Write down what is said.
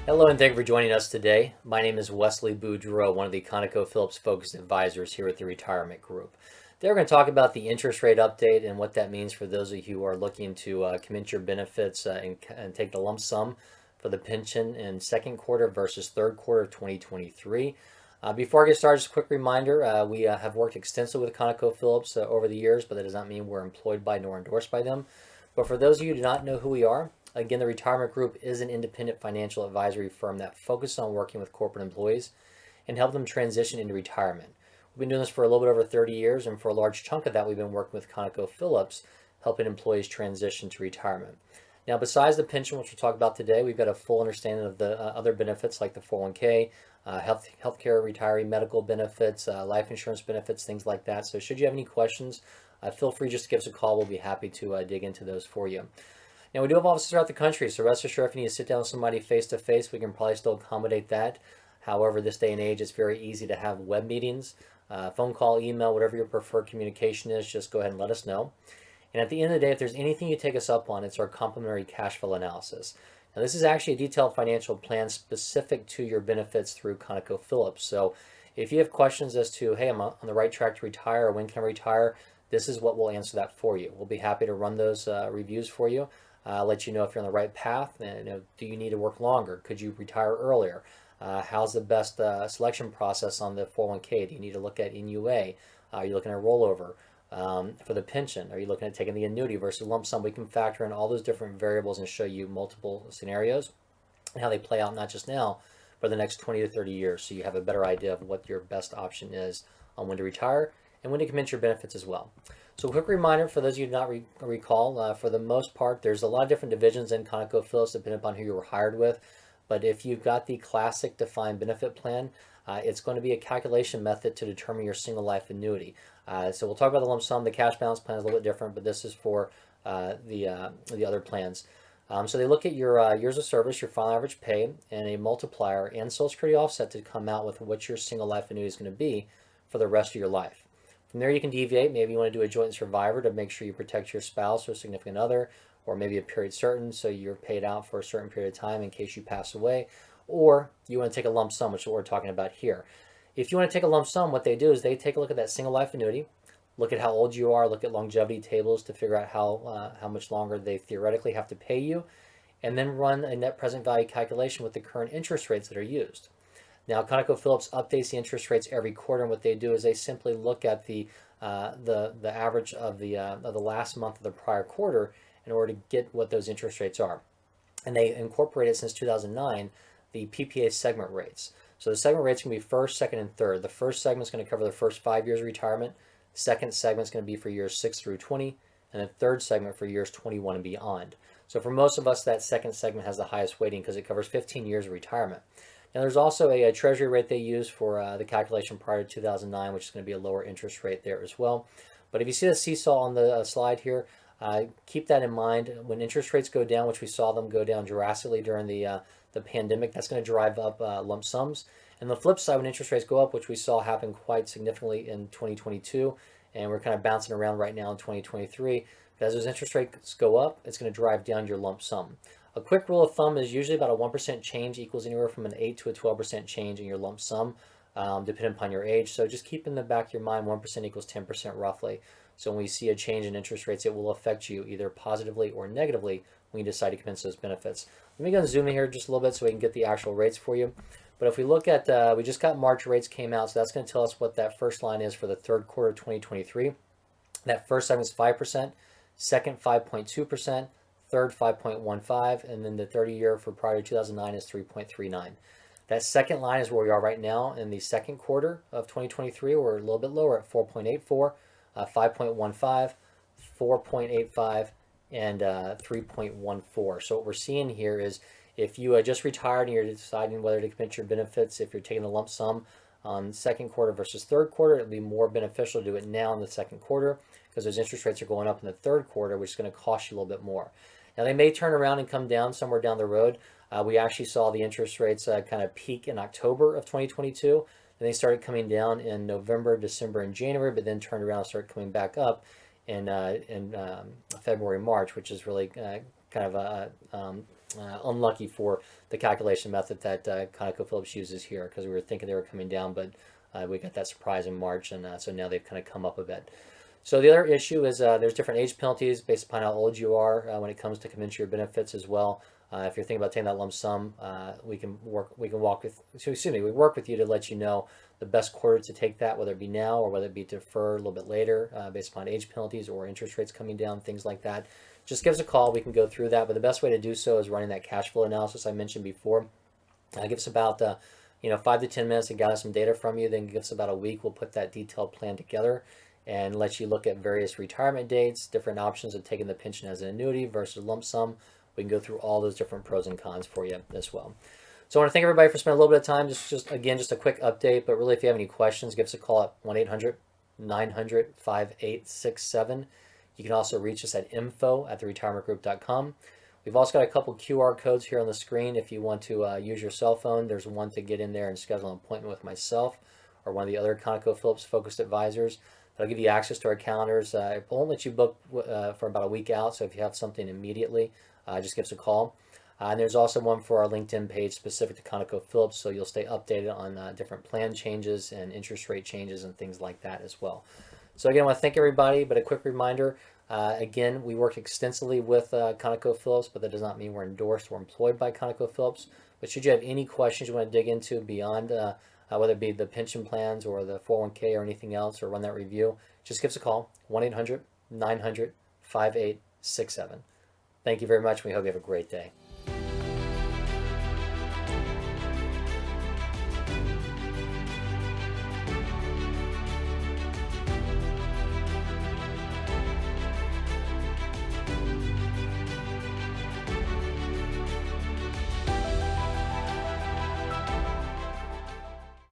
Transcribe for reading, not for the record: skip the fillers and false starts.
Hello and thank you for joining us today. My name is Wesley Boudreau, one of the ConocoPhillips focused advisors here at the Retirement Group. Today we're going to talk about the interest rate update and what that means for those of you who are looking to commit your benefits and take the lump sum for the pension in second quarter versus third quarter of 2023. Before I get started, just a quick reminder, we have worked extensively with ConocoPhillips over the years, but that does not mean we're employed by nor endorsed by them. But for those of you who do not know who we are, again, the Retirement Group is an independent financial advisory firm that focuses on working with corporate employees and help them transition into retirement. We've been doing this for a little bit over 30 years, and for a large chunk of that, we've been working with ConocoPhillips, helping employees transition to retirement. Now, besides the pension, which we'll talk about today, we've got a full understanding of the other benefits like the 401k, healthcare, retiree medical benefits, life insurance benefits, things like that. So, should you have any questions, feel free just to give us a call. We'll be happy to dig into those for you. Now, we do have offices throughout the country, so rest assured if you need to sit down with somebody face to face, we can probably still accommodate that. However, this day and age, it's very easy to have web meetings, phone call, email, whatever your preferred communication is, just go ahead and let us know. And at the end of the day, if there's anything you take us up on, it's our complimentary cash flow analysis. Now, this is actually a detailed financial plan specific to your benefits through ConocoPhillips. So if you have questions as to, hey, I'm on the right track to retire, or when can I retire, this is what we'll answer that for you. We'll be happy to run those reviews for you. Let you know if you're on the right path. And, do you need to work longer? Could you retire earlier? How's the best selection process on the 401k? Do you need to look at NUA? Are you looking at rollover? For the pension, are you looking at taking the annuity versus lump sum? We can factor in all those different variables and show you multiple scenarios and how they play out not just now, but the next 20 to 30 years. So you have a better idea of what your best option is on when to retire and when to commit your benefits as well. So a quick reminder for those of you who do not recall, for the most part, there's a lot of different divisions in ConocoPhillips depending upon who you were hired with. But if you've got the classic defined benefit plan, it's going to be a calculation method to determine your single life annuity. So we'll talk about the lump sum. The cash balance plan is a little bit different, but this is for the other plans. So they look at your years of service, your final average pay, and a multiplier and Social Security offset to come out with what your single life annuity is going to be for the rest of your life. From there, you can deviate. Maybe you want to do a joint survivor to make sure you protect your spouse or significant other, or maybe a period certain, so you're paid out for a certain period of time in case you pass away. Or you want to take a lump sum, which is what we're talking about here. If you want to take a lump sum, what they do is they take a look at that single life annuity, look at how old you are, look at longevity tables to figure out how much longer they theoretically have to pay you, and then run a net present value calculation with the current interest rates that are used. Now, ConocoPhillips updates the interest rates every quarter, and what they do is they simply look at the average of the last month of the prior quarter in order to get what those interest rates are. And they incorporated since 2009 the PPA segment rates. So the segment rates can be first, second, and third. The first segment is going to cover the first 5 years of retirement. Second segment is going to be for years 6 through 20, and the third segment for years 21 and beyond. So for most of us, that second segment has the highest weighting because it covers 15 years of retirement. Now there's also a treasury rate they use for the calculation prior to 2009, which is going to be a lower interest rate there as well. But if you see the seesaw on the slide here, keep that in mind. When interest rates go down, which we saw them go down drastically during the pandemic, that's going to drive up lump sums. And the flip side, when interest rates go up, which we saw happen quite significantly in 2022, and we're kind of bouncing around right now in 2023, as those interest rates go up, it's going to drive down your lump sum. A quick rule of thumb is usually about a 1% change equals anywhere from an 8 to a 12% change in your lump sum, depending upon your age. So just keep in the back of your mind 1% equals 10% roughly. So when we see a change in interest rates, it will affect you either positively or negatively when you decide to commence those benefits. Let me go and zoom in here just a little bit so we can get the actual rates for you. But if we look at, we just got March rates came out, so that's going to tell us what that first line is for the third quarter of 2023. That first segment is 5%, second 5.2%, third 5.15, and then the 30-year for prior to 2009 is 3.39. That second line is where we are right now in the second quarter of 2023. We're a little bit lower at 4.84, 5.15, 4.85, and 3.14. So what we're seeing here is if you just retired and you're deciding whether to commit your benefits, if you're taking a lump sum on second quarter versus third quarter, it'll be more beneficial to do it now in the second quarter because those interest rates are going up in the third quarter, which is going to cost you a little bit more. Now, they may turn around and come down somewhere down the road. We actually saw the interest rates kind of peak in October of 2022. And they started coming down in November, December, and January, but then turned around and started coming back up in February, March, which is really kind of unlucky for the calculation method that ConocoPhillips uses here, because we were thinking they were coming down, but we got that surprise in March, and so now they've kind of come up a bit. So the other issue is there's different age penalties based upon how old you are when it comes to commensurate benefits as well. If you're thinking about taking that lump sum, we work with you to let you know the best quarter to take that, whether it be now or whether it be defer a little bit later, based upon age penalties or interest rates coming down, things like that. Just give us a call. We can go through that. But the best way to do so is running that cash flow analysis I mentioned before. Give us about 5 to 10 minutes to gather some data from you. Then give us about a week. We'll put that detailed plan together and let you look at various retirement dates, different options of taking the pension as an annuity versus lump sum. We can go through all those different pros and cons for you as well. So I want to thank everybody for spending a little bit of time. Just a quick update. But really, if you have any questions, give us a call at 1-800-900-5867. You can also reach us at info@theretirementgroup.com. We've also got a couple QR codes here on the screen if you want to use your cell phone. There's one to get in there and schedule an appointment with myself or one of the other ConocoPhillips focused advisors. That'll give you access to our calendars. It won't let you book for about a week out, so if you have something immediately, just give us a call. And there's also one for our LinkedIn page specific to ConocoPhillips, so you'll stay updated on different plan changes and interest rate changes and things like that as well. So again, I want to thank everybody, but a quick reminder, again, we work extensively with ConocoPhillips, but that does not mean we're endorsed or employed by ConocoPhillips. But should you have any questions you want to dig into beyond whether it be the pension plans or the 401k or anything else, or run that review, just give us a call, 1-800-900-5867. Thank you very much. We hope you have a great day.